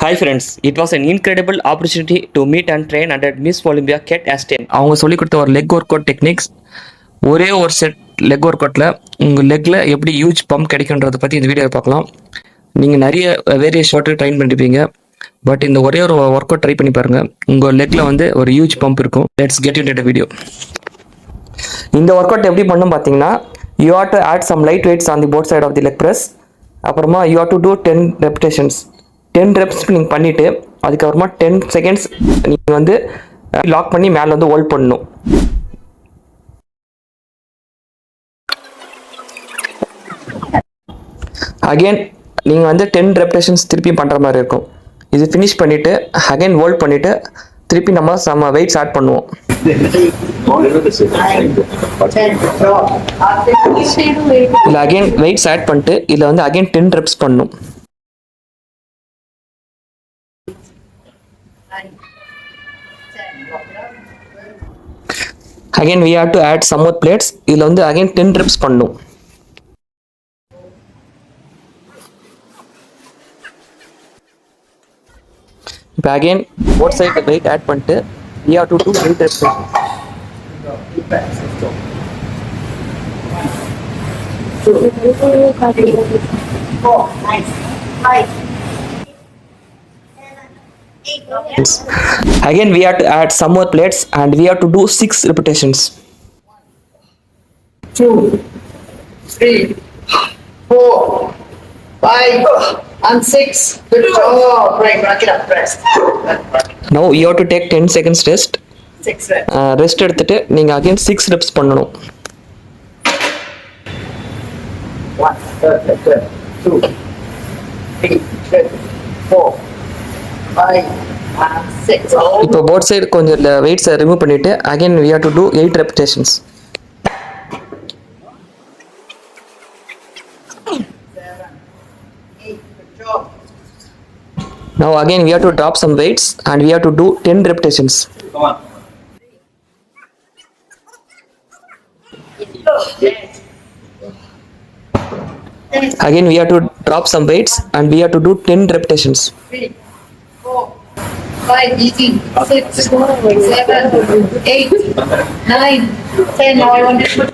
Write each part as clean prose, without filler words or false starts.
Hi friends, it was an incredible opportunity to meet and train under Miss Olympia Kate Aston. அவங்க சொல்லிக் கொடுத்த ஒரு leg work out techniques, ஒரே ஒரு set leg work அவுட்டில் உங்கள் லெக்கில் எப்படி ஹியூஜ் பம்ப் கிடைக்குன்றதை பற்றி இந்த வீடியோவை பார்க்கலாம். நீங்கள் நிறைய வேரியஸ் ஷார்ட்டு ட்ரைன் பண்ணிருப்பீங்க, பட் இந்த ஒரே ஒரு ஒர்க் அவுட் ட்ரை பண்ணி பாருங்கள். உங்கள் லெக்கில் வந்து ஒரு ஹியூஜ் பம்ப் இருக்கும். Let's get into the video. இந்த ஒர்க் அவுட் எப்படி பண்ணணும் பார்த்தீங்கன்னா, you have to add some light weights on the both side of the leg press. அப்புறமா you have to do 10 repetitions. 10 reps நீங்கள் பண்ணிவிட்டு அதுக்கப்புறமா 10 செகண்ட்ஸ் நீங்கள் வந்து லாக் பண்ணி மேலே வந்து ஹோல்ட் பண்ணணும். அகெயின் நீங்கள் வந்து 10 ரெப்பிடேஷன்ஸ் திருப்பி பண்ணுற மாதிரி இருக்கும். இது ஃபினிஷ் பண்ணிவிட்டு அகெயின் ஹோல்ட் பண்ணிவிட்டு திருப்பி நம்ம வெயிட்ஸ் ஆட் பண்ணுவோம். இதில் அகெயின் வெயிட்ஸ் ஆட் பண்ணிட்டு இதில் வந்து அகெயின் 10 ரெப்ஸ் பண்ணணும். Again we have to add some more plates. இதில் வந்து again 10 reps பண்ணும். இப்போ again both side weight add பண்ணிட்டு we have to do 8 reps. Again we have to add some more plates and we have to do 6 repetitions. 2, 3, 4, 5 and 6. Good job. Right, back it up, rest. Now you have to take 10 seconds rest. 6 reps. Rest எடுத்துட்டு நீங்க again 6 reps பண்ணணும். 1, 2, 3, 4, 5 and 6. இப்போ both side கொஞ்சம் weights remove பண்ணிட்டு again we have to do 8 repetitions. 7, 8. Good job. Now again we have to drop some weights and we have to do 10 repetitions. Come on. Again we have to drop some weights and we have to do 10 repetitions. 3, 4, 5, easy. 6, 7, 8, 9, 10. Now I want to put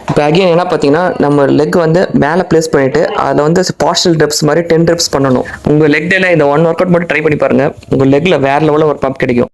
இப்போ again என்ன பார்த்தீங்கன்னா, நம்ம leg வந்து மேலே place பண்ணிவிட்டு அதில் வந்து partial reps மாதிரி 10 ரெப்ஸ் பண்ணணும். உங்கள் லெக் டேல இந்த 1 ஒர்க் அவுட் மட்டும் ட்ரை பண்ணி பாருங்கள். உங்கள் லெக்கில் வேறு லெவலில் ஒரு பம்ப் கிடைக்கும்.